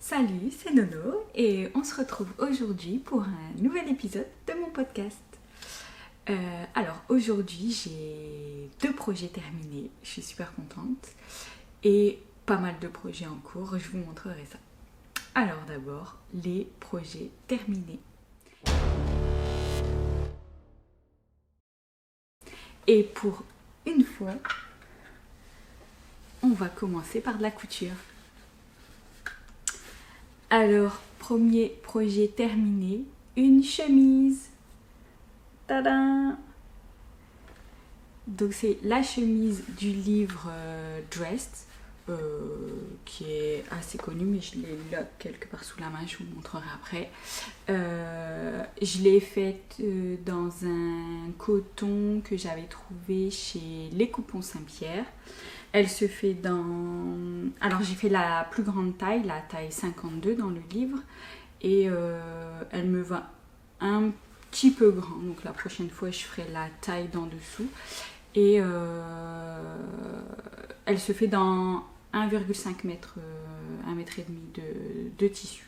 Salut, c'est Nono et on se retrouve aujourd'hui pour un nouvel épisode de mon podcast. Alors aujourd'hui j'ai 2 projets terminés, je suis super contente et pas mal de projets en cours, je vous montrerai ça. Alors d'abord, les projets terminés. Et pour une fois, on va commencer par de la couture. Alors, premier projet terminé, une chemise. Tadam! Donc c'est la chemise du livre Dressed, qui est assez connu, mais je l'ai là quelque part sous la main, je vous le montrerai après. Je l'ai faite dans un coton que j'avais trouvé chez Les Coupons Saint-Pierre. Elle se fait dans... Alors j'ai fait la plus grande taille, la taille 52 dans le livre. Et elle me va un petit peu grand. Donc la prochaine fois je ferai la taille d'en dessous. Et elle se fait dans 1,5 mètre, 1,5 mètre de tissu.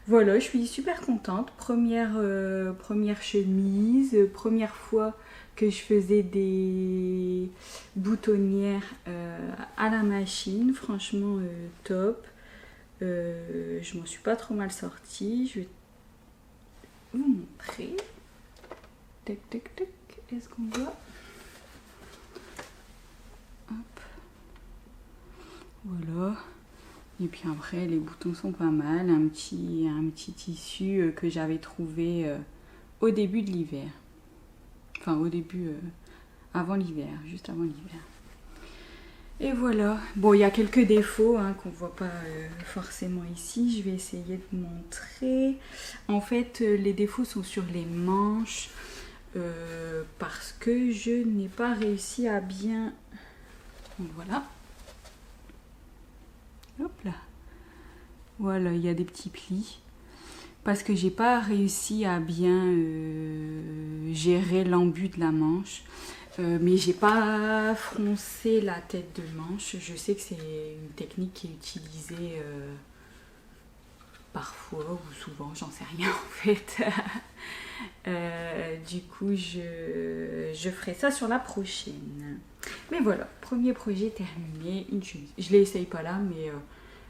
Voilà, je suis super contente. Première chemise, première fois que je faisais des boutonnières à la machine. Franchement, top. Je m'en suis pas trop mal sortie. Je vais vous montrer. Tac, tac, tac. Est-ce qu'on voit? Hop. Voilà. Et puis après, les boutons sont pas mal. Un petit tissu que j'avais trouvé au début de l'hiver. Enfin, au début, avant l'hiver, juste avant l'hiver. Et voilà. Bon, il y a quelques défauts qu'on ne voit pas forcément ici. Je vais essayer de montrer. En fait, les défauts sont sur les manches. Parce que je n'ai pas réussi à bien... Donc, voilà. Hop là. Voilà, il y a des petits plis. Parce que j'ai pas réussi à bien gérer l'embut de la manche. Mais j'ai pas froncé la tête de manche. Je sais que c'est une technique qui est utilisée parfois ou souvent, j'en sais rien en fait. Du coup, je ferai ça sur la prochaine. Mais voilà, premier projet terminé, une chemise. Je ne l'essaye pas là, mais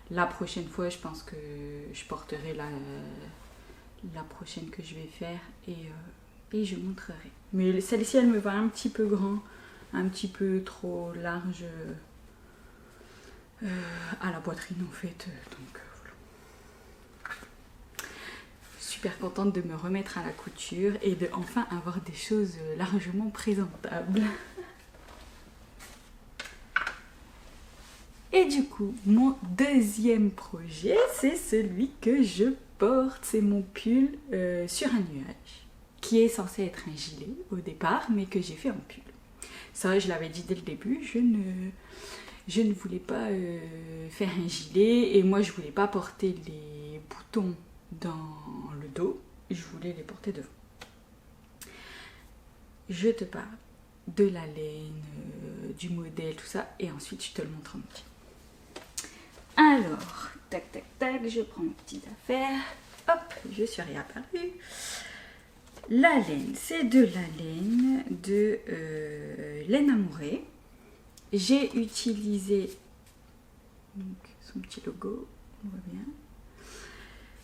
la prochaine fois, je pense que je porterai la prochaine que je vais faire et je montrerai. Mais celle-ci, elle me va un petit peu grand, un petit peu trop large à la poitrine en fait. Donc voilà. Super contente de me remettre à la couture et de enfin avoir des choses largement présentables. Et du coup, mon deuxième projet, c'est celui que je porte. C'est mon pull sur un nuage, qui est censé être un gilet au départ, mais que j'ai fait en pull. Ça, je l'avais dit dès le début, je ne voulais pas faire un gilet, et moi, je voulais pas porter les boutons dans le dos, je voulais les porter devant. Je te parle de la laine, du modèle, tout ça, et ensuite, je te le montre en entier. Alors, tac, tac, tac, je prends mes petites affaires. Hop, je suis réapparue. La laine, c'est de la laine de laine amourée. J'ai utilisé donc, son petit logo, on voit bien.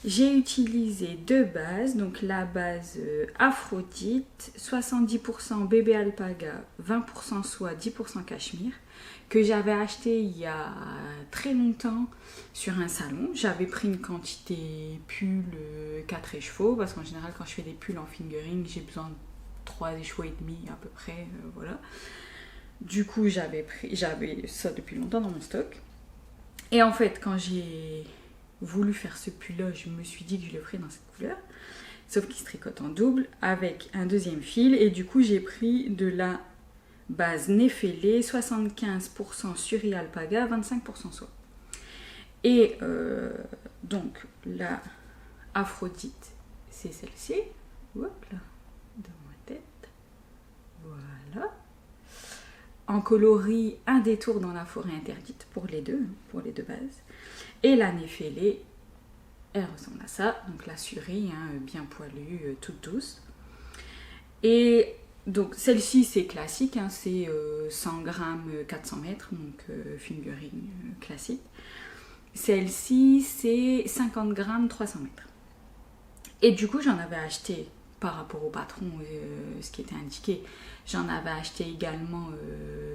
J'ai utilisé 2 bases, donc la base Aphrodite, 70% bébé alpaga, 20% soie, 10% cachemire, que j'avais acheté il y a très longtemps sur un salon. J'avais pris une quantité pull 4 écheveaux, parce qu'en général quand je fais des pulls en fingering, j'ai besoin de 3 écheveaux et demi à peu près, voilà. Du coup j'avais ça depuis longtemps dans mon stock. Et en fait quand j'ai voulu faire ce pull là, je me suis dit que je le ferais dans cette couleur, sauf qu'il se tricote en double avec un deuxième fil, et du coup j'ai pris de la base Néfélé, 75% suri alpaga, 25% soie. Et donc la Aphrodite, c'est celle-ci, hop là, dans ma tête, voilà, en coloris Un détour dans la forêt interdite pour les deux bases. Et la Néfélé, Elle ressemble à ça, donc la Suri, hein, bien poilue, toute douce. Et donc celle-ci c'est classique, hein, c'est 100 grammes 400 mètres, donc fingering classique. Celle-ci c'est 50 grammes 300 mètres. Et du coup j'en avais acheté par rapport au patron, ce qui était indiqué, j'en avais acheté également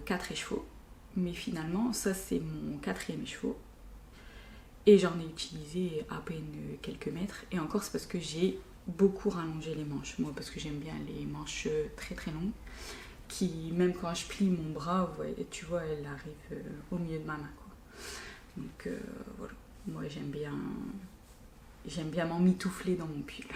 4 écheveaux. Mais finalement ça c'est mon 4e écheveau. Et j'en ai utilisé à peine quelques mètres. Et encore c'est parce que j'ai beaucoup rallongé les manches. Moi parce que j'aime bien les manches très très longues. Qui même quand je plie mon bras, ouais, tu vois, elle arrive au milieu de ma main, quoi. Donc voilà. Moi j'aime bien m'emmitoufler dans mon pull.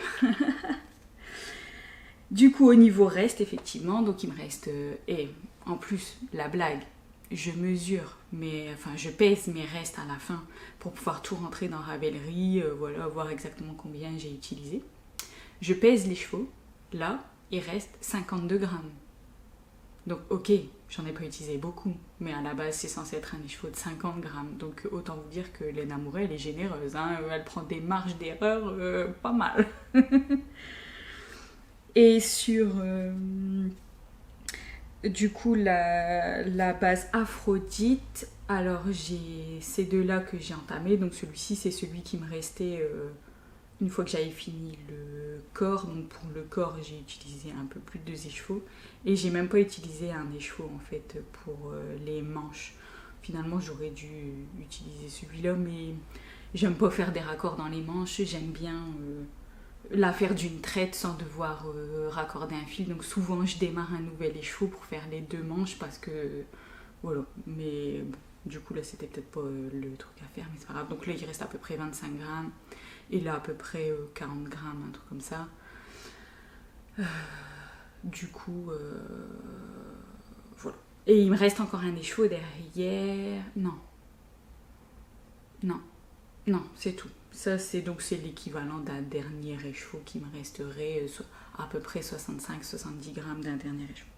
Du coup au niveau reste effectivement, donc il me reste... et en plus la blague, je mesure, je pèse mes restes à la fin pour pouvoir tout rentrer dans Ravelry, voilà, voir exactement combien j'ai utilisé. Je pèse les chevaux, là, il reste 52 grammes. Donc ok, j'en ai pas utilisé beaucoup, mais à la base c'est censé être un écheveau de 50 grammes. Donc autant vous dire que Laine Amourée, elle est généreuse, hein, elle prend des marges d'erreur pas mal. Et sur... du coup, la base Aphrodite, alors j'ai ces deux-là que j'ai entamés. Donc celui-ci, c'est celui qui me restait une fois que j'avais fini le corps. Donc pour le corps, j'ai utilisé un peu plus de 2 écheveaux. Et j'ai même pas utilisé un écheveau en fait pour les manches. Finalement, j'aurais dû utiliser celui-là, mais j'aime pas faire des raccords dans les manches. J'aime bien... la faire d'une traite sans devoir raccorder un fil. Donc souvent je démarre un nouvel écheveau pour faire les 2 manches parce que voilà. Mais bon, du coup là c'était peut-être pas le truc à faire, mais c'est pas grave. Donc là il reste à peu près 25 grammes et là à peu près 40 grammes, un truc comme ça. Du coup voilà. Et il me reste encore un écheveau derrière. Non, c'est tout. Ça, c'est l'équivalent d'un dernier écheveau qui me resterait à peu près 65-70 grammes d'un dernier écheveau.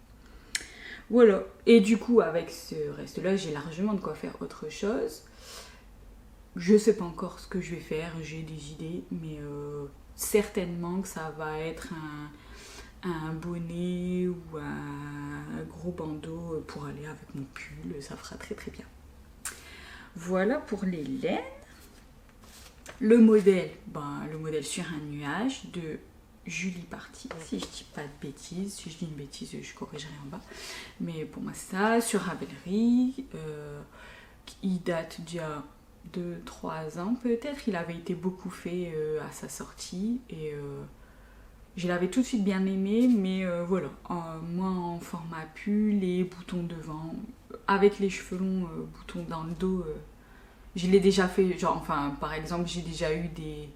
Voilà. Et du coup, avec ce reste-là, j'ai largement de quoi faire autre chose. Je sais pas encore ce que je vais faire, j'ai des idées, mais certainement que ça va être un bonnet ou un gros bandeau pour aller avec mon pull. Ça fera très très bien. Voilà pour les laines. Le modèle sur un nuage de Julie Party, si je dis pas de bêtises. Si je dis une bêtise, je corrigerai en bas. Mais pour moi, ça, sur Ravelry, il date d'il y a 2-3 ans peut-être. Il avait été beaucoup fait à sa sortie et je l'avais tout de suite bien aimé, mais voilà. Moi, en format pull, les boutons devant, avec les cheveux longs, boutons dans le dos... je l'ai déjà fait, par exemple, j'ai déjà eu des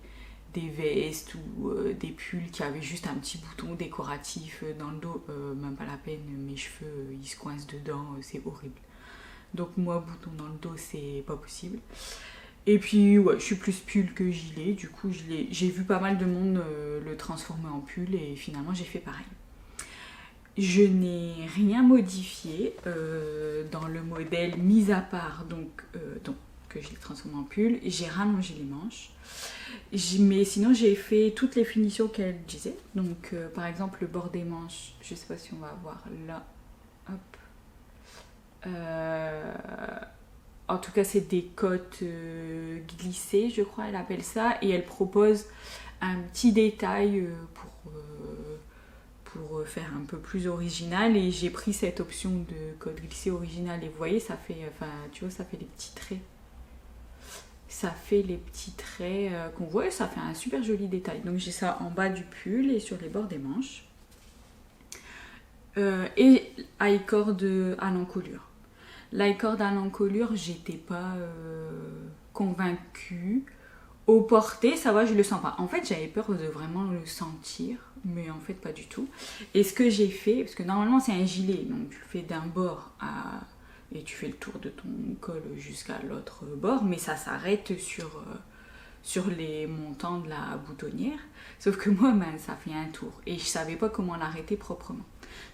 vestes ou des pulls qui avaient juste un petit bouton décoratif dans le dos. Même pas la peine, mes cheveux, ils se coincent dedans, c'est horrible. Donc moi, bouton dans le dos, c'est pas possible. Et puis, ouais, je suis plus pull que gilet. Du coup, j'ai vu pas mal de monde le transformer en pull et finalement, j'ai fait pareil. Je n'ai rien modifié dans le modèle, mis à part que je l'ai transformé en pull. J'ai rallongé les manches. Mais sinon, j'ai fait toutes les finitions qu'elle disait. Donc, par exemple, le bord des manches, je sais pas si on va voir là. Hop. En tout cas, c'est des côtes glissées, je crois, elle appelle ça. Et elle propose un petit détail pour faire un peu plus original. Et j'ai pris cette option de côte glissée originale. Et vous voyez, ça fait, tu vois, ça fait des petits traits. Ça fait les petits traits qu'on voit et ça fait un super joli détail. Donc j'ai ça en bas du pull et sur les bords des manches. Et high cord à l'encolure. L'high cord à l'encolure, j'étais pas convaincue. Au porté, ça va, je le sens pas. En fait, j'avais peur de vraiment le sentir, mais en fait pas du tout. Et ce que j'ai fait, parce que normalement c'est un gilet, donc tu le fais d'un bord et tu fais le tour de ton col jusqu'à l'autre bord, mais ça s'arrête sur les montants de la boutonnière. Sauf que moi, ça fait un tour et je savais pas comment l'arrêter proprement.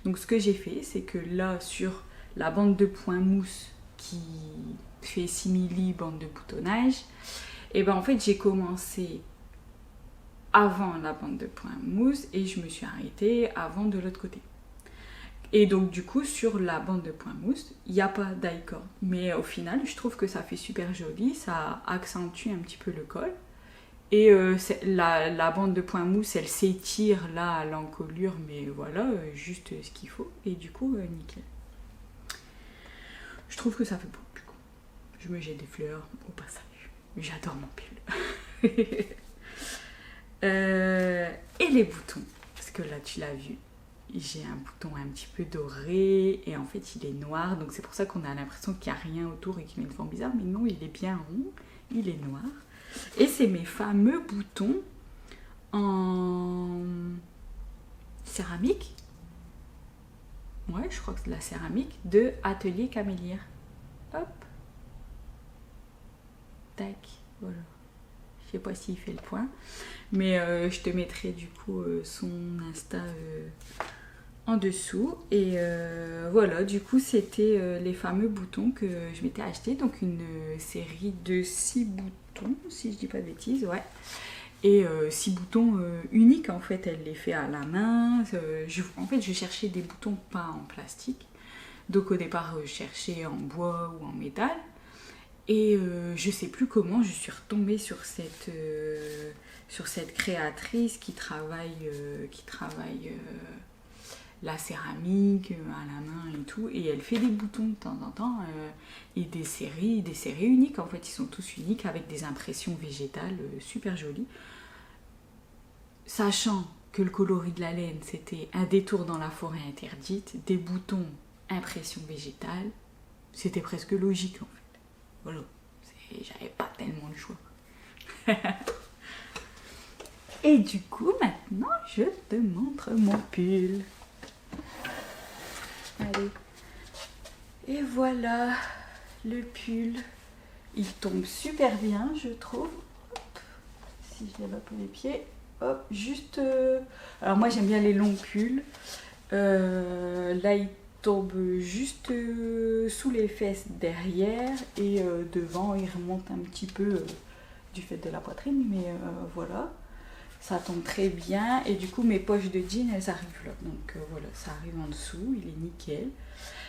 Donc ce que j'ai fait, c'est que là, sur la bande de point mousse qui fait simili bande de boutonnage, et ben en fait j'ai commencé avant la bande de point mousse et je me suis arrêtée avant de l'autre côté. Et donc du coup sur la bande de point mousse, il n'y a pas die-cord. Mais au final, je trouve que ça fait super joli, ça accentue un petit peu le col. Et la bande de point mousse, elle s'étire là à l'encolure, mais voilà, juste ce qu'il faut. Et du coup, nickel. Je trouve que ça fait beau, du coup. Je me jette des fleurs au passage. J'adore mon pull. Et les boutons, parce que là tu l'as vu, j'ai un bouton un petit peu doré et en fait il est noir, donc c'est pour ça qu'on a l'impression qu'il n'y a rien autour et qu'il a une forme bizarre, mais non, il est bien rond, il est noir. Et c'est mes fameux boutons en céramique, ouais je crois que c'est de la céramique, de Atelier Camélière. Hop, tac, voilà. Je sais pas s'il fait le point, mais je te mettrai du coup son Insta en dessous. Et voilà, du coup c'était les fameux boutons que je m'étais acheté, donc une série de 6 boutons, si je dis pas de bêtises, ouais. Et 6 boutons uniques en fait, elle les fait à la main. En fait je cherchais des boutons peints en plastique, donc au départ je cherchais en bois ou en métal. Et je sais plus comment, je suis retombée sur cette créatrice qui travaille la céramique à la main et tout. Et elle fait des boutons de temps en temps et des séries uniques. En fait, ils sont tous uniques avec des impressions végétales super jolies. Sachant que le coloris de la laine, c'était un détour dans la forêt interdite, des boutons, impression végétale, c'était presque logique en fait. Voilà, j'avais pas tellement le choix. Et du coup, maintenant, je te montre mon pull. Allez. Et voilà, le pull. Il tombe super bien, je trouve. Hop. Si je lève un peu les pieds. Hop, juste... Alors moi, j'aime bien les longs pulls. Là, il tombe juste sous les fesses derrière et devant il remonte un petit peu du fait de la poitrine, mais voilà, ça tombe très bien. Et du coup mes poches de jean elles arrivent là, donc voilà, ça arrive en dessous, il est nickel.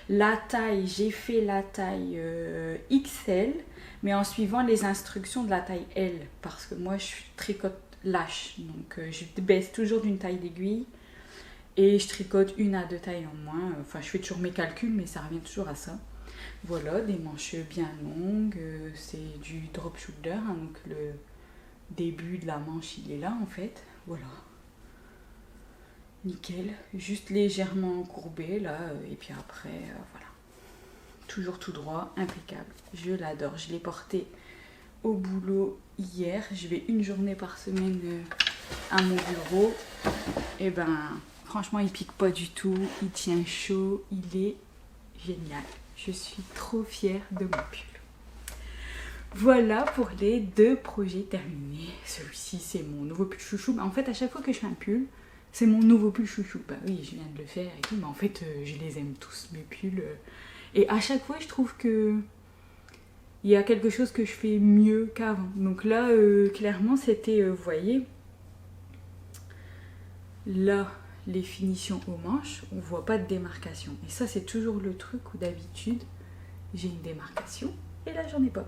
La taille, j'ai fait la taille XL, mais en suivant les instructions de la taille L, parce que moi je tricote lâche, donc je baisse toujours d'une taille d'aiguille. Et je tricote 1 à 2 tailles en moins. Enfin, je fais toujours mes calculs, mais ça revient toujours à ça. Voilà, des manches bien longues. C'est du drop shoulder, hein, donc le début de la manche, il est là en fait. Voilà. Nickel. Juste légèrement courbé là. Et puis après, voilà. Toujours tout droit, impeccable. Je l'adore. Je l'ai porté au boulot hier. Je vais 1 journée par semaine à mon bureau. Et ben... Franchement, il pique pas du tout, il tient chaud, il est génial. Je suis trop fière de mon pull. Voilà pour les 2 projets terminés. Celui-ci, c'est mon nouveau pull chouchou. En fait, à chaque fois que je fais un pull, c'est mon nouveau pull chouchou. Bah oui, je viens de le faire et tout, mais en fait, je les aime tous, mes pulls. Et à chaque fois, je trouve que il y a quelque chose que je fais mieux qu'avant. Donc là, clairement, c'était, vous voyez, là... les finitions aux manches, on voit pas de démarcation. Et ça, c'est toujours le truc où d'habitude, j'ai une démarcation et là, j'en ai pas.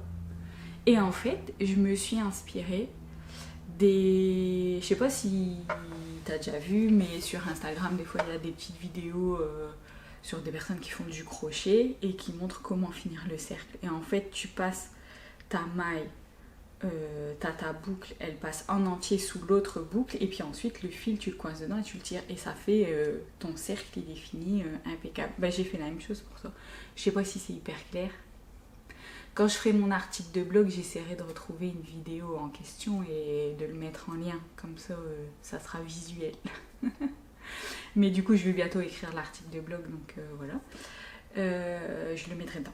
Et en fait, je me suis inspirée des... Je sais pas si t'as déjà vu, mais sur Instagram, des fois, il y a des petites vidéos sur des personnes qui font du crochet et qui montrent comment finir le cercle. Et en fait, tu passes ta maille, t'as ta boucle, elle passe en entier sous l'autre boucle et puis ensuite le fil tu le coinces dedans et tu le tires et ça fait ton cercle, il est fini, impeccable. Bah, j'ai fait la même chose pour ça. Je sais pas si c'est hyper clair. Quand je ferai mon article de blog, j'essaierai de retrouver une vidéo en question et de le mettre en lien, comme ça ça sera visuel. Mais du coup je vais bientôt écrire l'article de blog, donc voilà, je le mettrai dedans.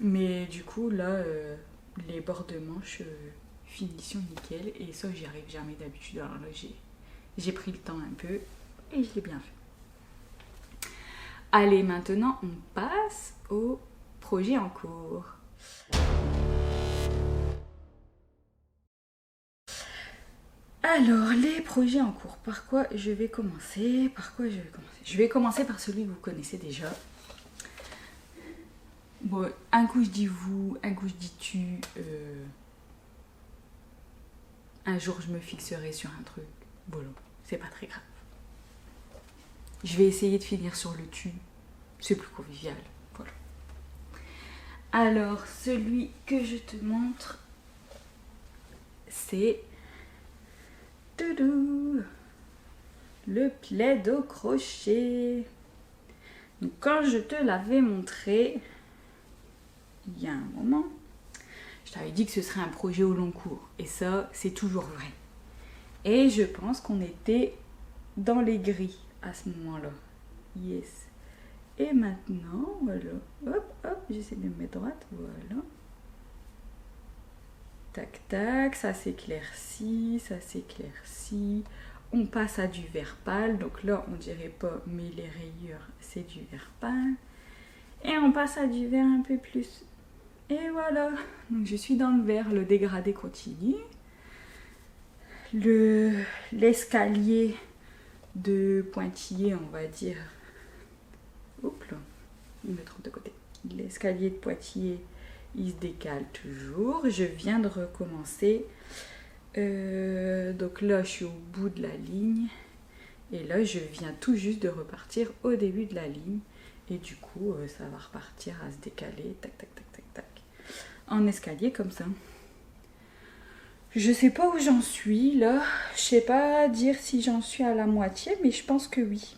Mais du coup là les bords de manche, finition nickel, et ça j'y arrive jamais d'habitude. Alors là j'ai pris le temps un peu et je l'ai bien fait. Allez, maintenant on passe au projet en cours. Alors, les projets en cours, par quoi je vais commencer? Je vais commencer par celui que vous connaissez déjà. Bon, un coup je dis vous, un coup je dis tu. Un jour je me fixerai sur un truc. Voilà, c'est pas très grave. Je vais essayer de finir sur le tu. C'est plus convivial. Voilà. Alors, celui que je te montre, c'est le plaid au crochet. Donc, quand je te l'avais montré il y a un moment, je t'avais dit que ce serait un projet au long cours. Et ça, c'est toujours vrai. Et je pense qu'on était dans les grilles à ce moment-là. Yes. Et maintenant, voilà. Hop, hop, j'essaie de me mettre droite. Voilà. Tac, tac, ça s'éclaircit, ça s'éclaircit. On passe à du vert pâle. Donc là, on dirait pas, mais les rayures, c'est du vert pâle. Et on passe à du vert un peu plus. Et voilà. Donc je suis dans le vert, le dégradé continue. L'escalier de pointillé, on va dire. Oups là, il me trompe de côté. L'escalier de pointillé, il se décale toujours. Je viens de recommencer. Donc là, je suis au bout de la ligne. Et là, je viens tout juste de repartir au début de la ligne. Et du coup, ça va repartir à se décaler. Tac, tac, tac, tac, tac. En escalier comme ça. Je sais pas où j'en suis là. Je sais pas dire si j'en suis à la moitié, mais je pense que oui.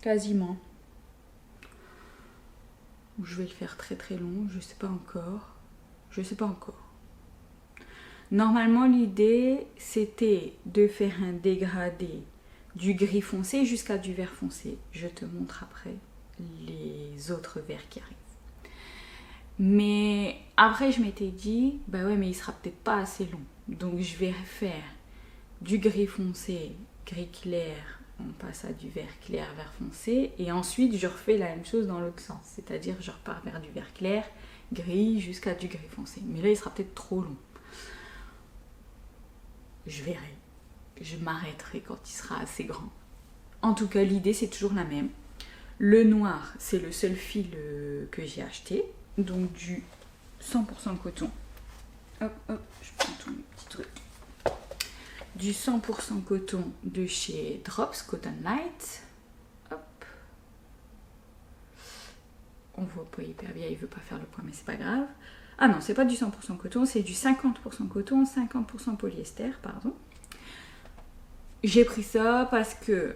Quasiment. Ou je vais le faire très très long, je sais pas encore. Je sais pas encore. Normalement, l'idée, c'était de faire un dégradé du gris foncé jusqu'à du vert foncé. Je te montre après les autres verts qui arrivent. Mais après, je m'étais dit, bah ouais, mais il sera peut-être pas assez long. Donc, je vais faire du gris foncé, gris clair, on passe à du vert clair, vert foncé. Et ensuite, je refais la même chose dans l'autre sens. C'est-à-dire, je repars vers du vert clair, gris, jusqu'à du gris foncé. Mais là, il sera peut-être trop long. Je verrai. Je m'arrêterai quand il sera assez grand. En tout cas, l'idée, c'est toujours la même. Le noir, c'est le seul fil que j'ai acheté. Donc du 100% coton. Hop, hop, je prends tous mes petits trucs. Du 100% coton de chez Drops Cotton Light. Hop. On voit pas hyper bien, il veut pas faire le point, mais c'est pas grave. Ah non, c'est pas du 100% coton, c'est du 50% coton, 50% polyester, pardon. J'ai pris ça parce que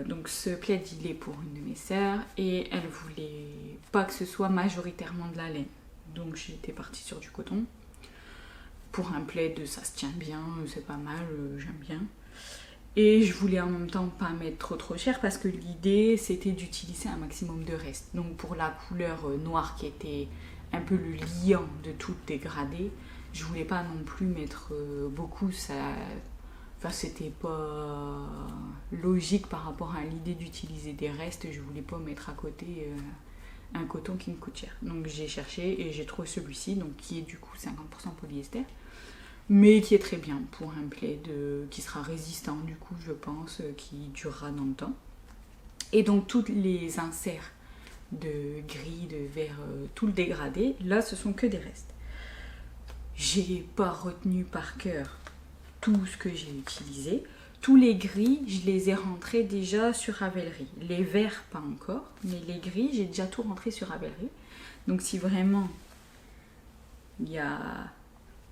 donc ce plaid il est pour une de mes sœurs et elle voulait pas que ce soit majoritairement de la laine. Donc j'étais partie sur du coton. Pour un plaid, ça se tient bien, c'est pas mal, j'aime bien. Et je voulais en même temps pas mettre trop cher parce que l'idée c'était d'utiliser un maximum de reste. Donc pour la couleur noire qui était un peu le liant de tout dégradé, je voulais pas non plus mettre beaucoup, ça... Enfin, c'était pas logique par rapport à l'idée d'utiliser des restes. Je voulais pas mettre à côté un coton qui me coûte cher. Donc j'ai cherché et j'ai trouvé celui-ci, donc qui est du coup 50% polyester, mais qui est très bien pour un plaid qui sera résistant du coup, je pense, qui durera dans le temps. Et donc tous les inserts de gris, de vert, tout le dégradé, là ce sont que des restes. J'ai pas retenu par cœur tout ce que j'ai utilisé. Tous les gris, je les ai rentrés déjà sur Ravelry. Les verts, pas encore, mais les gris, j'ai déjà tout rentré sur Ravelry. Donc si vraiment il y a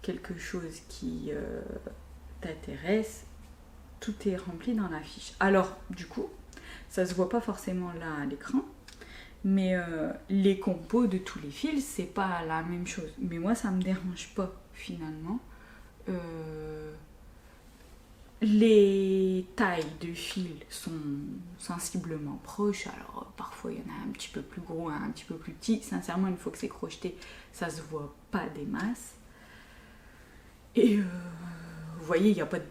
quelque chose qui t'intéresse, tout est rempli dans la fiche. Alors, du coup, ça se voit pas forcément là à l'écran, mais les compos de tous les fils, c'est pas la même chose. Mais moi, ça me dérange pas, finalement. Les tailles de fils sont sensiblement proches. Alors parfois il y en a un petit peu plus gros, un petit peu plus petit. Sincèrement, une fois que c'est crocheté, ça se voit pas des masses. Et vous voyez, il n'y a pas de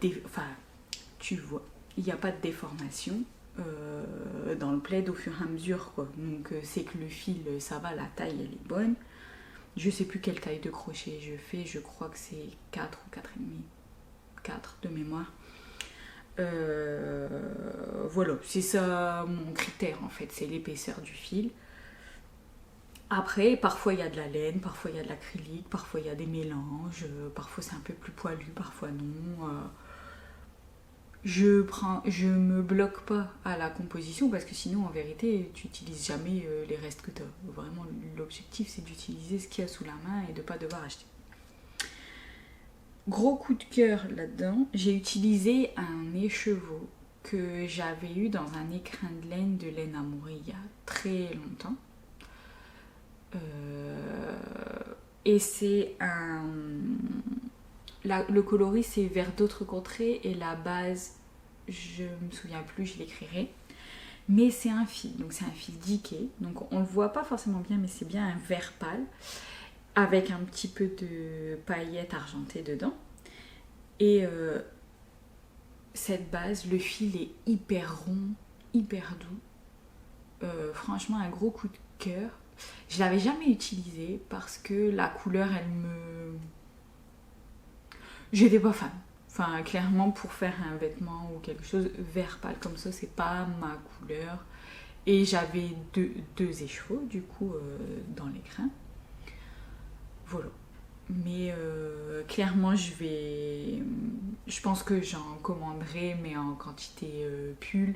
tu vois, il n'y a pas de déformation dans le plaid au fur et à mesure, quoi. Donc c'est que le fil, ça va, la taille elle est bonne. Je sais plus quelle taille de crochet je fais, je crois que c'est 4 ou 4,5. 4 de mémoire. Voilà, c'est ça mon critère en fait, c'est l'épaisseur du fil. Après, parfois il y a de la laine, parfois il y a de l'acrylique, parfois il y a des mélanges, parfois c'est un peu plus poilu, parfois non. Je me bloque pas à la composition parce que sinon en vérité tu n'utilises jamais les restes que tu as. Vraiment l'objectif c'est d'utiliser ce qu'il y a sous la main et de ne pas devoir acheter. Gros coup de cœur là-dedans, j'ai utilisé un écheveau que j'avais eu dans un écrin de laine amourée il y a très longtemps. Et c'est un... le coloris c'est vers d'autres contrées et la base, je me souviens plus, je l'écrirai. Mais c'est un fil, donc c'est un fil diqué, donc on le voit pas forcément bien, mais c'est bien un vert pâle avec un petit peu de paillettes argentées dedans. Et cette base, le fil est hyper rond, hyper doux. Franchement, un gros coup de cœur. Je l'avais jamais utilisé parce que la couleur, elle me... J'étais pas fan. Enfin, clairement, pour faire un vêtement ou quelque chose, vert pâle comme ça, c'est pas ma couleur. Et j'avais deux écheveaux, du coup, dans l'écrin. Voilà. Mais clairement, je pense que j'en commanderai, mais en quantité pull,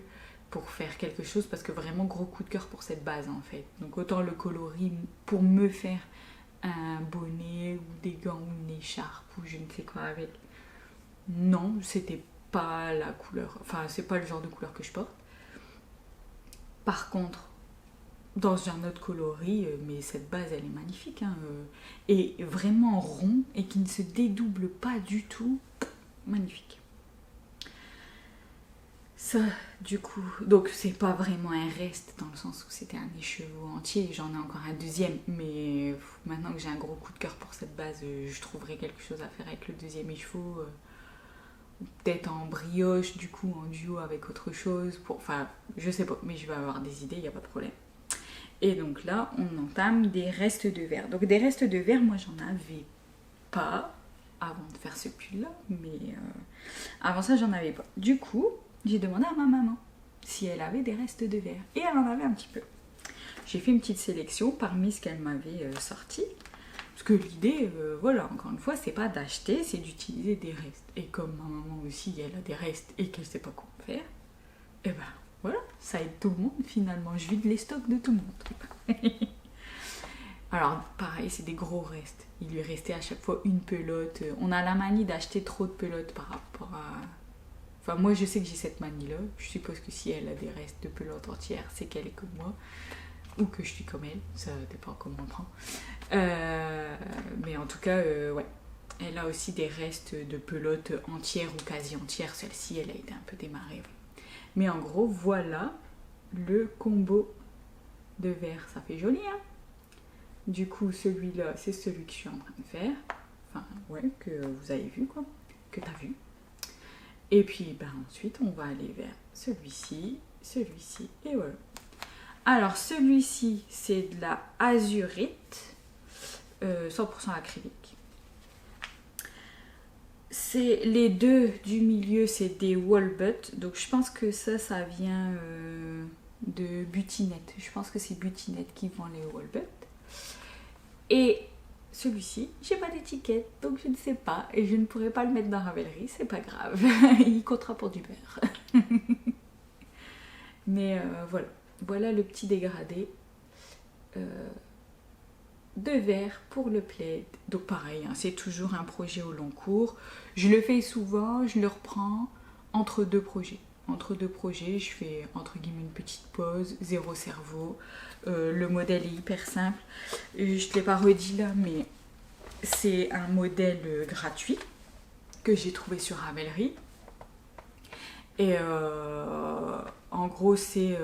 pour faire quelque chose, parce que vraiment gros coup de cœur pour cette base en fait. Donc autant le coloris pour me faire un bonnet ou des gants ou une écharpe ou je ne sais quoi avec. Non, c'était pas la couleur, enfin c'est pas le genre de couleur que je porte. Par contre, dans un autre coloris, mais cette base elle est magnifique, hein, et vraiment rond et qui ne se dédouble pas du tout, magnifique. Ça, du coup, donc c'est pas vraiment un reste dans le sens où c'était un écheveau entier, j'en ai encore un deuxième, mais maintenant que j'ai un gros coup de cœur pour cette base, je trouverai quelque chose à faire avec le deuxième écheveau, peut-être en brioche, du coup en duo avec autre chose, enfin je sais pas, mais je vais avoir des idées, il n'y a pas de problème. Et donc là, on entame des restes de verre. Donc des restes de verre, moi j'en avais pas avant de faire ce pull-là, mais avant ça j'en avais pas. Du coup, j'ai demandé à ma maman si elle avait des restes de verre. Et elle en avait un petit peu. J'ai fait une petite sélection parmi ce qu'elle m'avait sorti. Parce que l'idée, voilà, encore une fois, c'est pas d'acheter, c'est d'utiliser des restes. Et comme ma maman aussi, elle a des restes et qu'elle sait pas quoi faire, et ben voilà, ça aide tout le monde finalement. Je vide les stocks de tout le monde. Alors pareil, c'est des gros restes. Il lui restait à chaque fois une pelote. On a la manie d'acheter trop de pelotes par rapport à... Enfin moi je sais que j'ai cette manie-là. Je suppose que si elle a des restes de pelotes entières, c'est qu'elle est comme moi. Ou que je suis comme elle. Ça dépend comment on prend. Mais en tout cas, ouais. Elle a aussi des restes de pelotes entières ou quasi entières. Celle-ci, elle a été un peu démarrée. Mais en gros, voilà le combo de verre. Ça fait joli, hein? Du coup, celui-là, c'est celui que je suis en train de faire. Enfin, ouais, que vous avez vu, quoi. Que t'as vu. Et puis, ben, ensuite, on va aller vers celui-ci, et voilà. Alors, celui-ci, c'est de la azurite, 100% acrylique. Les deux du milieu, c'est des Walbut. Donc, je pense que ça vient de Butinette. Je pense que c'est Butinette qui vend les Walbut. Et celui-ci, j'ai pas d'étiquette, donc je ne sais pas. Et je ne pourrais pas le mettre dans Ravelry, c'est pas grave. Il comptera pour du beurre. Mais voilà. Voilà le petit dégradé de verre pour le plaid. Donc pareil, hein, c'est toujours un projet au long cours. Je le fais souvent, je le reprends entre deux projets. Entre deux projets, je fais entre guillemets une petite pause, zéro cerveau. Le modèle est hyper simple. Je ne te l'ai pas redit là, mais c'est un modèle gratuit que j'ai trouvé sur Ravelry. Et en gros, c'est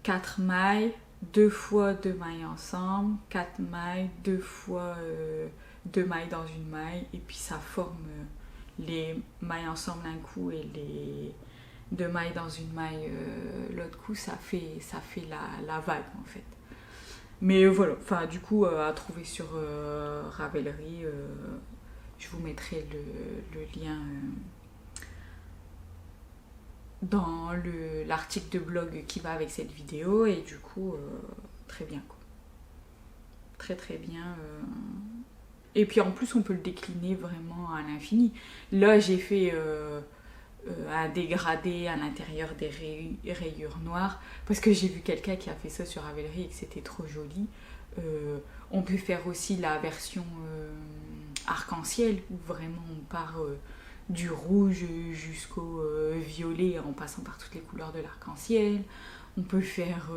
4 mailles, 2 fois 2 mailles ensemble, 4 mailles, 2 fois 2 mailles dans une maille, et puis ça forme les mailles ensemble un coup et les 2 mailles dans une maille l'autre coup, ça fait la vague en fait. Mais voilà, enfin du coup à trouver sur Ravelry, Je vous mettrai le lien dans l'article de blog qui va avec cette vidéo. Et du coup, très bien quoi. Très très bien. Et puis en plus, on peut le décliner vraiment à l'infini. Là, j'ai fait un dégradé à l'intérieur des rayures noires parce que j'ai vu quelqu'un qui a fait ça sur Ravelry et que c'était trop joli. On peut faire aussi la version arc-en-ciel où vraiment on part du rouge jusqu'au violet en passant par toutes les couleurs de l'arc-en-ciel. On peut faire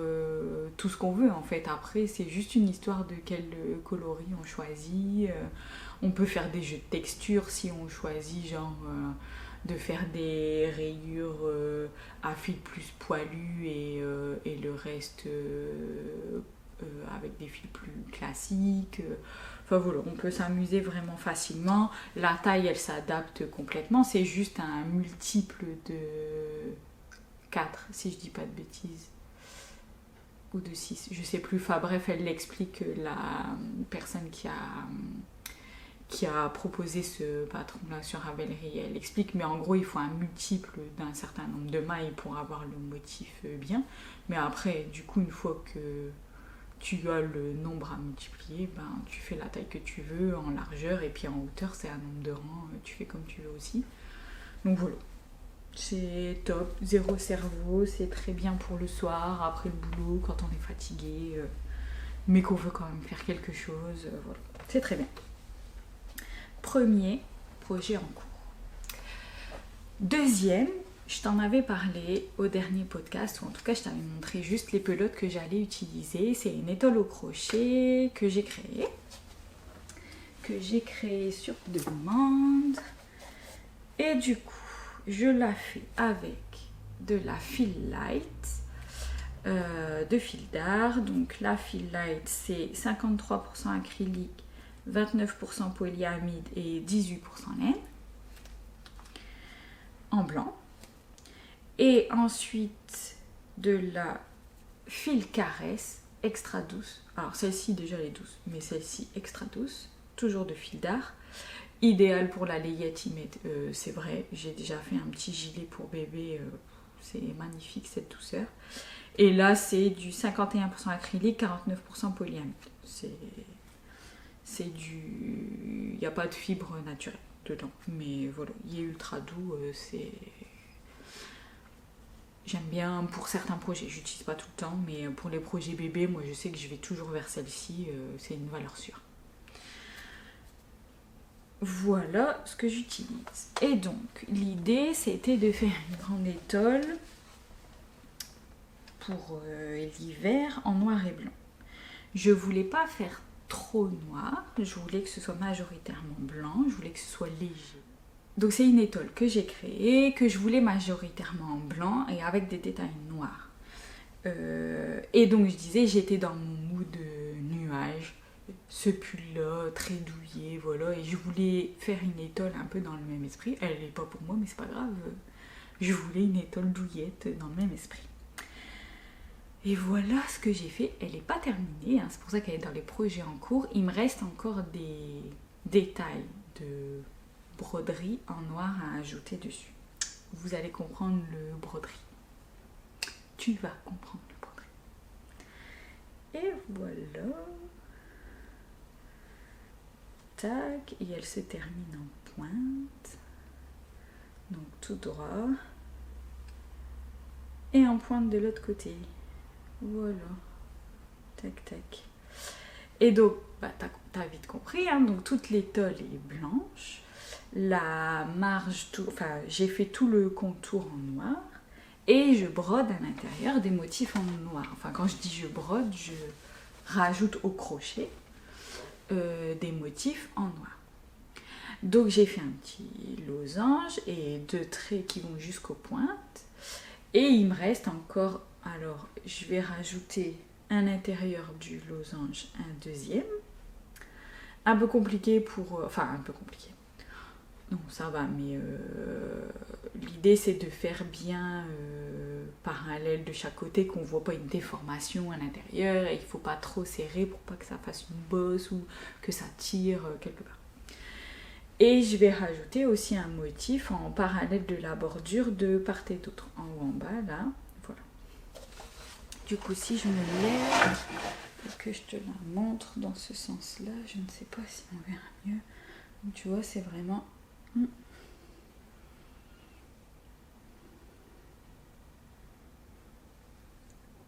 tout ce qu'on veut en fait. Après, c'est juste une histoire de quel coloris on choisit. On peut faire des jeux de texture si on choisit genre de faire des rayures à fil plus poilu et le reste avec des fils plus classiques. Enfin voilà, on peut s'amuser vraiment facilement. La taille, elle s'adapte complètement. C'est juste un multiple de 4, si je dis pas de bêtises. Ou de 6, je sais plus. Enfin bref, elle l'explique, la personne qui a proposé ce patron-là sur Ravelry. Elle explique, mais en gros, il faut un multiple d'un certain nombre de mailles pour avoir le motif bien. Mais après, du coup, une fois que tu as le nombre à multiplier, ben, tu fais la taille que tu veux en largeur et puis en hauteur, c'est un nombre de rangs, tu fais comme tu veux aussi. Donc voilà. C'est top, zéro cerveau, c'est très bien pour le soir, après le boulot, quand on est fatigué, mais qu'on veut quand même faire quelque chose. Voilà. C'est très bien. Premier projet en cours. Deuxième, je t'en avais parlé au dernier podcast, ou en tout cas je t'avais montré juste les pelotes que j'allais utiliser. C'est une étole au crochet que j'ai créée sur demande. Et du coup, je la fais avec de la fil light, de fil d'art. Donc la fil light, c'est 53% acrylique, 29% polyamide et 18% laine, en blanc. Et ensuite, de la fil caresse, extra douce. Alors celle-ci déjà elle est douce, mais celle-ci extra douce, toujours de fil d'art. Idéal pour la layette, c'est vrai, j'ai déjà fait un petit gilet pour bébé, c'est magnifique cette douceur. Et là c'est du 51% acrylique, 49% polyamide. C'est du... Il n'y a pas de fibre naturelle dedans, mais voilà, il est ultra doux, J'aime bien pour certains projets, j'utilise pas tout le temps, mais pour les projets bébés, moi je sais que je vais toujours vers celle-ci, c'est une valeur sûre. Voilà ce que j'utilise. Et donc, l'idée, c'était de faire une grande étole pour l'hiver en noir et blanc. Je voulais pas faire trop noir, je voulais que ce soit majoritairement blanc, je voulais que ce soit léger. Donc c'est une étole que j'ai créée, que je voulais majoritairement en blanc et avec des détails noirs. Et donc je disais, j'étais dans mon mood nuage, ce pull-là, très douillet, voilà, et je voulais faire une étole un peu dans le même esprit. Elle n'est pas pour moi, mais c'est pas grave. Je voulais une étole douillette dans le même esprit. Et voilà ce que j'ai fait. Elle n'est pas terminée, hein, c'est pour ça qu'elle est dans les projets en cours. Il me reste encore des détails de broderie en noir à ajouter dessus. Vous allez comprendre le broderie. Tu vas comprendre le broderie. Et voilà. Tac, et elle se termine en pointe. Donc tout droit. Et en pointe de l'autre côté. Voilà. Tac, tac. Et donc, bah, t'as vite compris, hein, donc toute l'étole est blanche. La marge, j'ai fait tout le contour en noir. Et je brode à l'intérieur des motifs en noir. Enfin, quand je dis je brode, je rajoute au crochet des motifs en noir. Donc j'ai fait un petit losange et 2 traits qui vont jusqu'aux pointes. Et il me reste encore, alors je vais rajouter à l'intérieur du losange un deuxième. Un peu compliqué un peu compliqué. Non, ça va, mais l'idée c'est de faire bien parallèle de chaque côté, qu'on ne voit pas une déformation à l'intérieur, et il ne faut pas trop serrer pour pas que ça fasse une bosse ou que ça tire quelque part. Et je vais rajouter aussi un motif en parallèle de la bordure de part et d'autre, en haut en bas là, voilà. Du coup si je me lève et que je te la montre dans ce sens là, je ne sais pas si on verra mieux. Donc, tu vois c'est vraiment...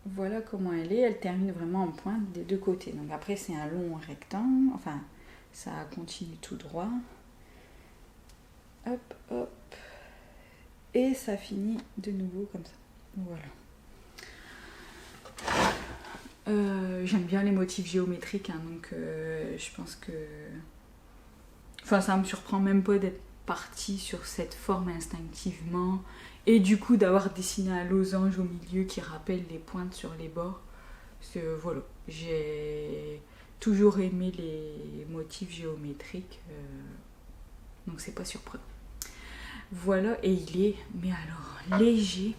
Voilà comment elle est, elle termine vraiment en pointe des deux côtés. Donc après c'est un long rectangle, enfin ça continue tout droit. Hop, hop. Et ça finit de nouveau comme ça. Voilà. J'aime bien les motifs géométriques, hein, donc je pense que... Enfin, ça me surprend même pas d'être partie sur cette forme instinctivement. Et du coup, d'avoir dessiné un losange au milieu qui rappelle les pointes sur les bords. Voilà, j'ai toujours aimé les motifs géométriques. Donc c'est pas surprenant. Voilà, et il est, mais alors, léger.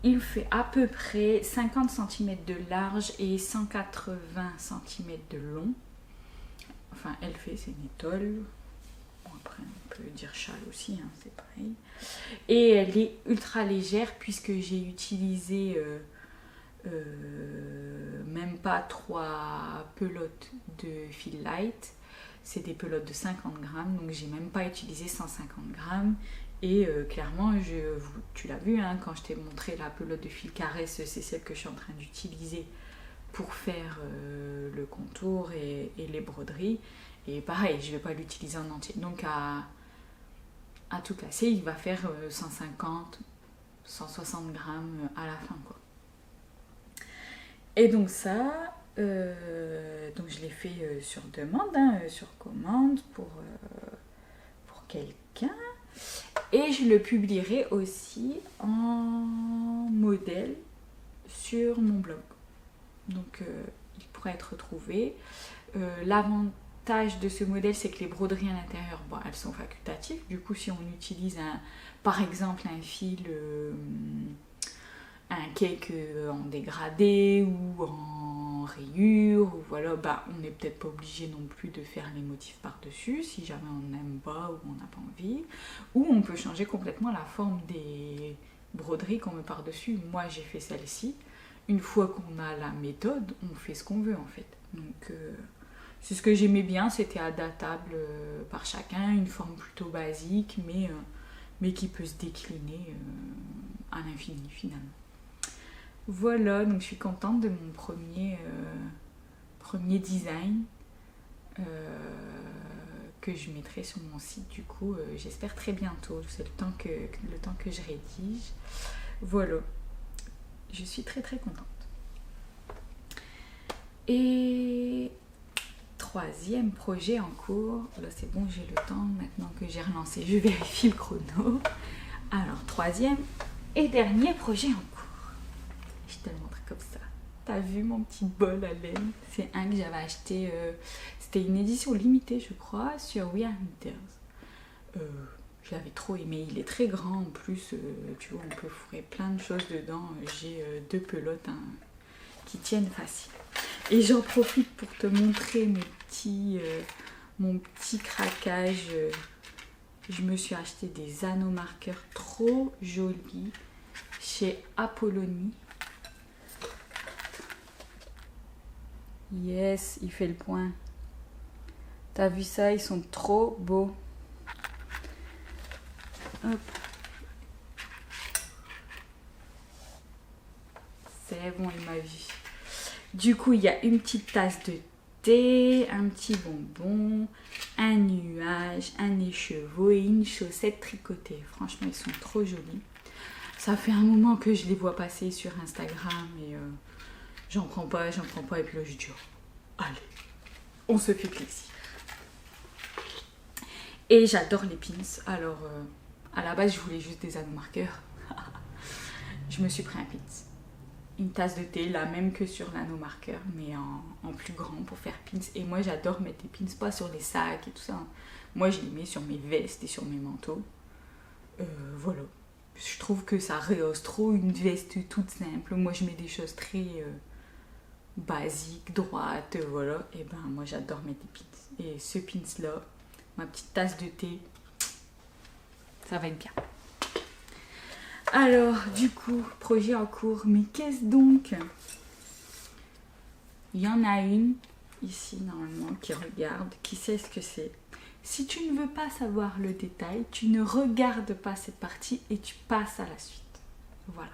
Il fait à peu près 50 cm de large et 180 cm de long. Enfin, elle fait, c'est une étole. Bon, après, on peut dire châle aussi, hein, c'est pareil. Et elle est ultra légère puisque j'ai utilisé même pas 3 pelotes de fil light. C'est des pelotes de 50 grammes, donc j'ai même pas utilisé 150 grammes. Et clairement, tu l'as vu, hein, quand je t'ai montré la pelote de fil caresse, c'est celle que je suis en train d'utiliser pour faire le contour et les broderies. Et pareil, je ne vais pas l'utiliser en entier. Donc à tout casser, il va faire 150, 160 grammes à la fin, quoi. Et donc ça, donc je l'ai fait sur demande, hein, sur commande pour quelqu'un. Et je le publierai aussi en modèle sur mon blog. Donc il pourra être retrouvé. L'avantage de ce modèle, c'est que les broderies à l'intérieur, bon, elles sont facultatives. Du coup, si on utilise par exemple un fil, un cake en dégradé ou en rayure, ou voilà, bah, on n'est peut-être pas obligé non plus de faire les motifs par-dessus si jamais on n'aime pas ou on n'a pas envie. Ou on peut changer complètement la forme des broderies qu'on met par-dessus. Moi, j'ai fait celle-ci. Une fois qu'on a la méthode, on fait ce qu'on veut en fait. Donc c'est ce que j'aimais bien, c'était adaptable par chacun, une forme plutôt basique, mais qui peut se décliner à l'infini finalement. Voilà, donc je suis contente de mon premier design que je mettrai sur mon site. Du coup, j'espère très bientôt. C'est le temps que je rédige. Voilà, je suis très très contente. Et troisième projet en cours. Là, c'est bon, j'ai le temps maintenant que j'ai relancé. Je vérifie le chrono. Alors, troisième et dernier projet en cours. Je te le montre comme ça. T'as vu mon petit bol à laine? C'est un que j'avais acheté, c'était une édition limitée je crois, sur We Are Knitters. Je l'avais trop aimé, il est très grand en plus, tu vois, on peut fourrer plein de choses dedans. J'ai 2 pelotes qui tiennent facile. Et j'en profite pour te montrer mon petit craquage. Je me suis acheté des anneaux marqueurs trop jolis chez Apollonie. Yes, il fait le point. T'as vu ça? Ils sont trop beaux. Hop. C'est bon, il m'a vu. Du coup, il y a une petite tasse de thé, un petit bonbon, un nuage, un écheveau et une chaussette tricotée. Franchement, ils sont trop jolis. Ça fait un moment que je les vois passer sur Instagram et j'en prends pas. Et puis là, je dis, allez, on se fait plaisir. Et j'adore les pins. Alors, à la base, je voulais juste des anneaux marqueurs. Je me suis pris un pins. Une tasse de thé, la même que sur l'anneau marqueur, mais en plus grand pour faire pins. Et moi, j'adore mettre des pins, pas sur les sacs et tout ça. Moi, je les mets sur mes vestes et sur mes manteaux. Voilà. Je trouve que ça rehausse trop une veste toute simple. Moi, je mets des choses très basiques, droites, voilà. Et ben, moi, j'adore mettre des pins. Et ce pins-là, ma petite tasse de thé. Ça va être bien. Alors, du coup, projet en cours. Mais qu'est-ce donc? Il y en a une ici, normalement, qui regarde, qui sait ce que c'est. Si tu ne veux pas savoir le détail, tu ne regardes pas cette partie et tu passes à la suite. Voilà.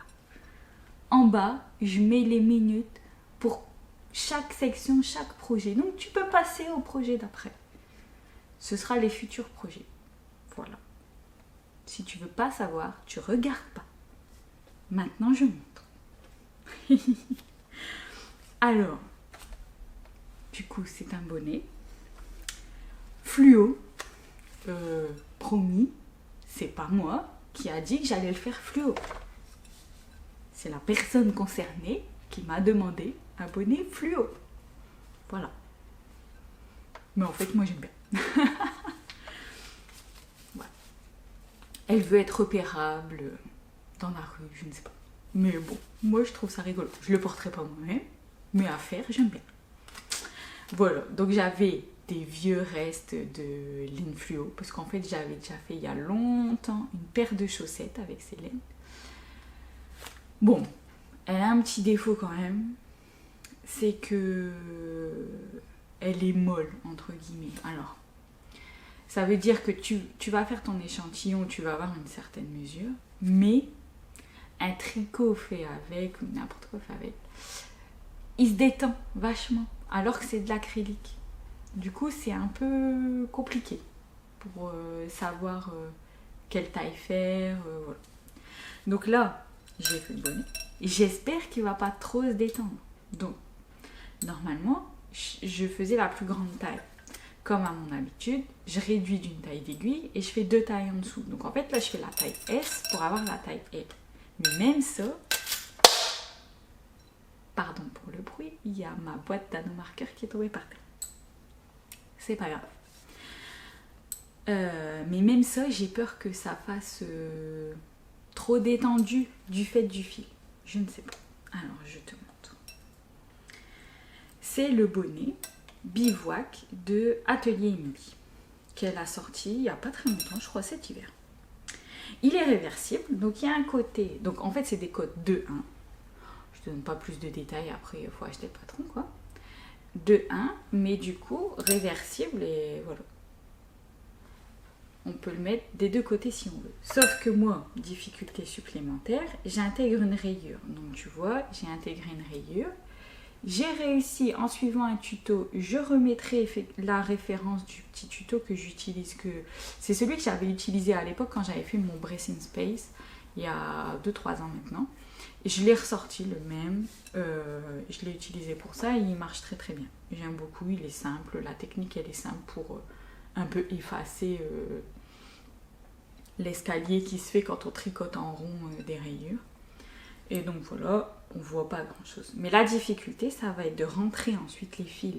En bas, je mets les minutes pour chaque section, chaque projet. Donc, tu peux passer au projet d'après. Ce sera les futurs projets. Voilà. Si tu veux pas savoir, tu regardes pas. Maintenant, je montre. Alors, du coup, c'est un bonnet. Fluo. Promis, c'est pas moi qui a dit que j'allais le faire fluo. C'est la personne concernée qui m'a demandé un bonnet fluo. Voilà. Mais en fait, moi, j'aime bien. Voilà. Elle veut être repérable dans la rue, je ne sais pas. Mais bon, moi, je trouve ça rigolo. Je le porterai pas moi-même, mais à faire, j'aime bien. Voilà, donc j'avais des vieux restes de laine fluo, parce qu'en fait, j'avais déjà fait il y a longtemps une paire de chaussettes avec ces laines. Bon, elle a un petit défaut quand même, c'est que elle est molle, entre guillemets. Alors, ça veut dire que tu vas faire ton échantillon, tu vas avoir une certaine mesure, mais un tricot fait avec, ou n'importe quoi fait avec, il se détend vachement, alors que c'est de l'acrylique. Du coup, c'est un peu compliqué pour savoir quelle taille faire. Voilà. Donc là, j'ai fait le bonnet. J'espère qu'il ne va pas trop se détendre. Donc, normalement, je faisais la plus grande taille. Comme à mon habitude, je réduis d'une taille d'aiguille et je fais 2 tailles en dessous. Donc en fait, là, je fais la taille S pour avoir la taille L. Mais même ça, pardon pour le bruit, il y a ma boîte d'anneaux-marqueurs qui est tombée par terre. C'est pas grave. Mais même ça, j'ai peur que ça fasse trop détendu du fait du fil. Je ne sais pas. Alors, je te montre. C'est le bonnet bivouac de Atelier Emily qu'elle a sorti il n'y a pas très longtemps, je crois cet hiver. Il est réversible, donc il y a un côté. Donc en fait, c'est des codes 2-1. Je te donne pas plus de détails, après il faut acheter le patron quoi. 2-1, mais du coup réversible et voilà. On peut le mettre des deux côtés si on veut. Sauf que moi, difficulté supplémentaire, j'intègre une rayure. Donc tu vois, j'ai intégré une rayure. J'ai réussi, en suivant un tuto, je remettrai la référence du petit tuto que j'utilise, c'est celui que j'avais utilisé à l'époque quand j'avais fait mon Bracing Space, il y a 2-3 ans maintenant. Et je l'ai ressorti le même, je l'ai utilisé pour ça et il marche très très bien. J'aime beaucoup, il est simple, la technique elle est simple pour un peu effacer l'escalier qui se fait quand on tricote en rond des rayures. Et donc voilà, on voit pas grand chose. Mais la difficulté, ça va être de rentrer ensuite les fils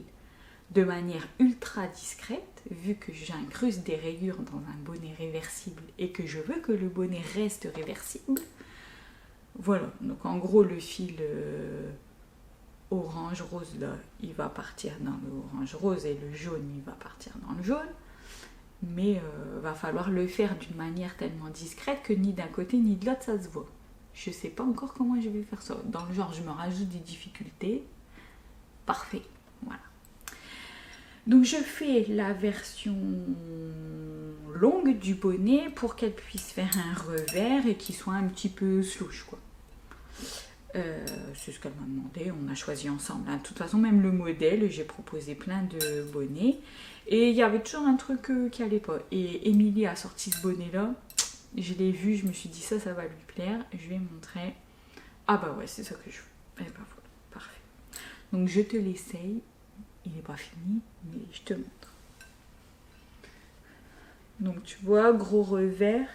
de manière ultra discrète, vu que j'incruste des rayures dans un bonnet réversible et que je veux que le bonnet reste réversible. Voilà, donc en gros le fil orange rose là, il va partir dans le orange rose et le jaune il va partir dans le jaune. Mais va falloir le faire d'une manière tellement discrète que ni d'un côté ni de l'autre ça se voit. Je sais pas encore comment je vais faire ça. Dans le genre, je me rajoute des difficultés. Parfait. Voilà. Donc, je fais la version longue du bonnet pour qu'elle puisse faire un revers et qu'il soit un petit peu slouche, quoi. C'est ce qu'elle m'a demandé. On a choisi ensemble. De toute façon, même le modèle, j'ai proposé plein de bonnets. Et il y avait toujours un truc qui allait pas. Et Émilie a sorti ce bonnet-là. Je l'ai vu, je me suis dit ça va lui plaire. Je vais montrer. Ah bah ouais, c'est ça que je veux. Et bah voilà, parfait. Donc je te l'essaye. Il n'est pas fini, mais je te montre. Donc tu vois, gros revers.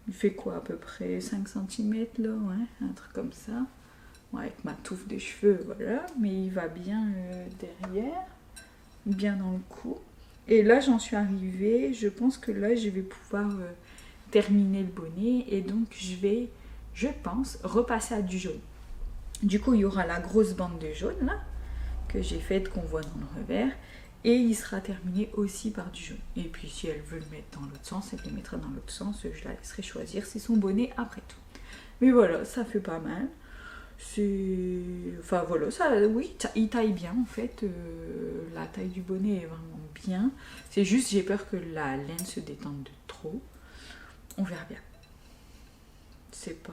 Il fait quoi à peu près 5 cm là, ouais, un truc comme ça. Ouais, avec ma touffe de cheveux, voilà. Mais il va bien derrière, bien dans le cou. Et là, j'en suis arrivée. Je pense que là, je vais pouvoir terminer le bonnet. Et donc, je vais, je pense, repasser à du jaune. Du coup, il y aura la grosse bande de jaune, là, que j'ai faite, qu'on voit dans le revers. Et il sera terminé aussi par du jaune. Et puis si elle veut le mettre dans l'autre sens, elle le mettra dans l'autre sens. Je la laisserai choisir. C'est son bonnet après tout. Mais voilà, ça fait pas mal. C'est... Enfin voilà, ça, oui, il taille bien en fait. La taille du bonnet est vraiment bien. C'est juste, j'ai peur que la laine se détende de trop. On verra bien. C'est pas...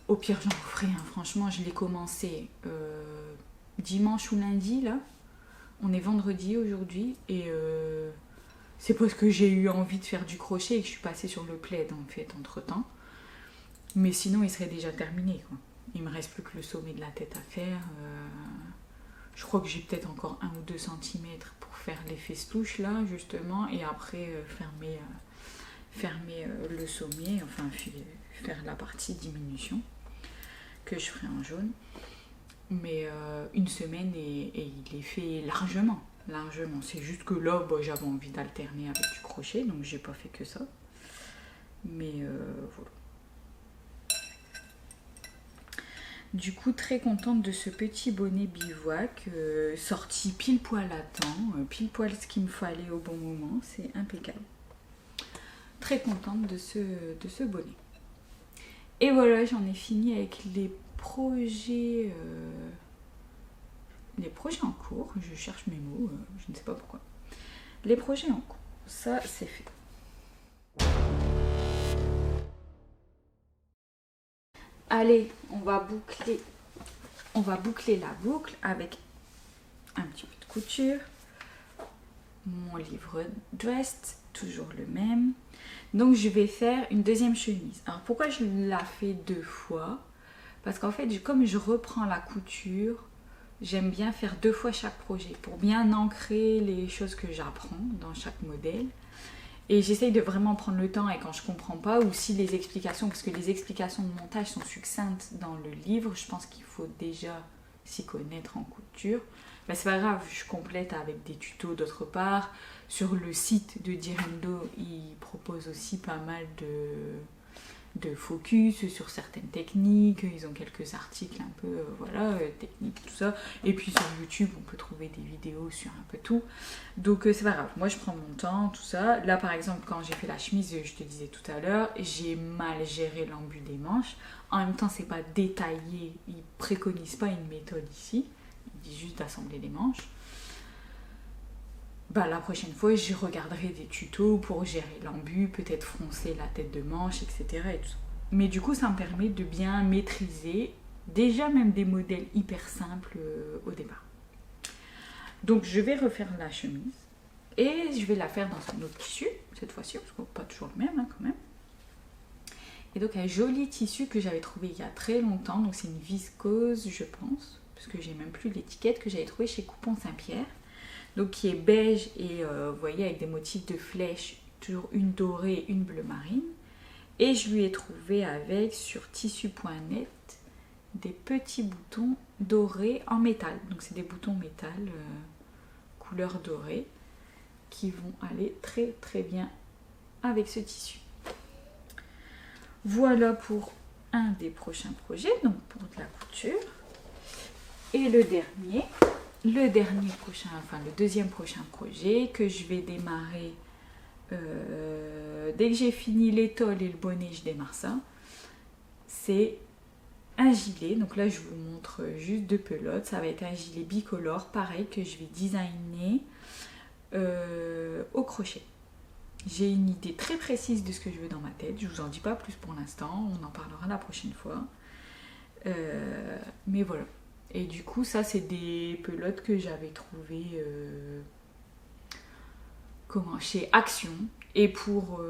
Au pire, j'en ferai un. Franchement, je l'ai commencé dimanche ou lundi, là. On est vendredi aujourd'hui. Et c'est parce que j'ai eu envie de faire du crochet et que je suis passée sur le plaid, en fait, entre-temps. Mais sinon, il serait déjà terminé, quoi. Il me reste plus que le sommet de la tête à faire. Je crois que j'ai peut-être encore 1 ou 2 centimètres pour faire les festouches, là, justement. Et après, fermer le sommet, enfin, faire la partie diminution que je ferai en jaune. Mais une semaine et il est fait largement. C'est juste que là, bah, j'avais envie d'alterner avec du crochet, donc j'ai pas fait que ça. Mais voilà. Du coup, très contente de ce petit bonnet bivouac, sorti pile poil à temps, pile poil ce qu'il me fallait au bon moment, c'est impeccable. Très contente de ce bonnet. Et voilà, j'en ai fini avec les projets en cours. Je cherche mes mots, je ne sais pas pourquoi. Les projets en cours, ça c'est fait. Allez, on va boucler la boucle avec un petit peu de couture. Mon livre Dressed, toujours le même. Donc je vais faire une deuxième chemise. Alors pourquoi je la fais 2 fois? Parce qu'en fait, comme je reprends la couture, j'aime bien faire 2 fois chaque projet pour bien ancrer les choses que j'apprends dans chaque modèle. Et j'essaye de vraiment prendre le temps, et quand je comprends pas, ou si les explications, parce que les explications de montage sont succinctes dans le livre, je pense qu'il faut déjà s'y connaître en couture. Ben, c'est pas grave, je complète avec des tutos d'autre part. Sur le site de Direndo, ils proposent aussi pas mal de focus sur certaines techniques. Ils ont quelques articles un peu, techniques, tout ça. Et puis sur YouTube, on peut trouver des vidéos sur un peu tout. Donc c'est pas grave, moi je prends mon temps, tout ça. Là par exemple, quand j'ai fait la chemise, je te disais tout à l'heure, j'ai mal géré l'embut des manches. En même temps, c'est pas détaillé, ils préconisent pas une méthode ici. Ils disent juste d'assembler les manches. Bah, la prochaine fois, je regarderai des tutos pour gérer l'embut, peut-être froncer la tête de manche, etc. Et tout ça. Mais du coup, ça me permet de bien maîtriser déjà même des modèles hyper simples au départ. Donc, je vais refaire la chemise et je vais la faire dans un autre tissu, cette fois-ci, parce que pas toujours le même quand même. Et donc, un joli tissu que j'avais trouvé il y a très longtemps. Donc, c'est une viscose, je pense, parce que j'ai même plus l'étiquette, que j'avais trouvé chez Coupon Saint-Pierre. Donc qui est beige et vous voyez avec des motifs de flèches, toujours une dorée, une bleu marine. Et je lui ai trouvé avec sur tissu.net des petits boutons dorés en métal. Donc c'est des boutons métal couleur dorée qui vont aller très très bien avec ce tissu. Voilà pour un des prochains projets, donc pour de la couture. Et le deuxième prochain projet que je vais démarrer dès que j'ai fini l'étole et le bonnet, je démarre ça. C'est un gilet, donc là je vous montre juste 2 pelotes. Ça va être un gilet bicolore, pareil, que je vais designer au crochet. J'ai une idée très précise de ce que je veux dans ma tête, je vous en dis pas plus pour l'instant, on en parlera la prochaine fois. Mais voilà. Et du coup, ça, c'est des pelotes que j'avais trouvées chez Action. Et pour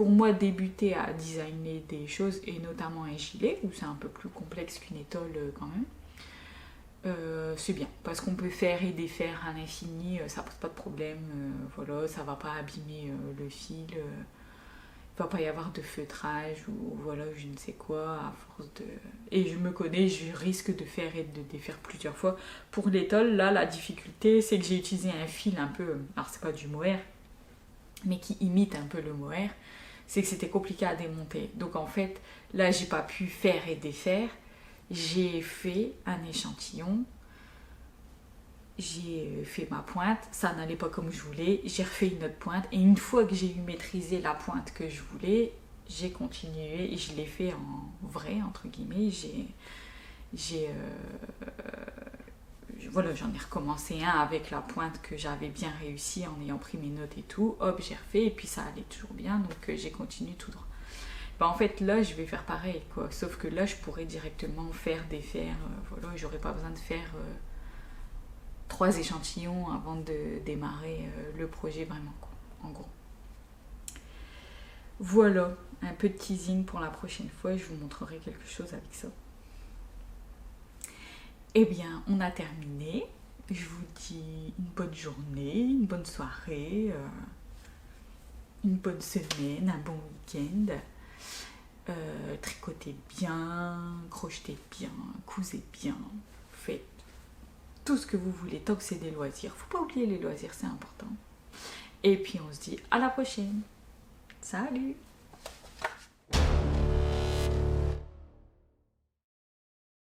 moi débuter à designer des choses, et notamment un gilet, où c'est un peu plus complexe qu'une étole quand même, c'est bien. Parce qu'on peut faire et défaire à l'infini, ça pose pas de problème. Ça va pas abîmer le fil. Il va pas y avoir de feutrage ou je ne sais quoi à force de... Et je me connais, je risque de faire et de défaire plusieurs fois. Pour l'étole, là, la difficulté, c'est que j'ai utilisé un fil un peu... Alors, c'est pas du mohair, mais qui imite un peu le mohair. C'est que c'était compliqué à démonter. Donc, en fait, là, j'ai pas pu faire et défaire. j'ai fait un échantillon, j'ai fait ma pointe, ça n'allait pas comme je voulais, j'ai refait une autre pointe et une fois que j'ai eu maîtrisé la pointe que je voulais, j'ai continué et je l'ai fait en vrai, entre guillemets, voilà, j'en ai recommencé un avec la pointe que j'avais bien réussi en ayant pris mes notes et tout, hop, j'ai refait et puis ça allait toujours bien, donc j'ai continué tout droit. En fait là je vais faire pareil quoi, sauf que là je pourrais directement faire des fers, voilà, j'aurais pas besoin de faire 3 échantillons avant de démarrer le projet vraiment quoi, en gros. Voilà, un peu de teasing pour la prochaine fois, je vous montrerai quelque chose avec ça. Eh bien, on a terminé. Je vous dis une bonne journée, une bonne soirée, une bonne semaine, un bon week-end. Tricotez bien, crochetez bien, cousez bien, faites tout ce que vous voulez tant que c'est des loisirs. Faut pas oublier les loisirs, c'est important. Et puis on se dit à la prochaine. Salut!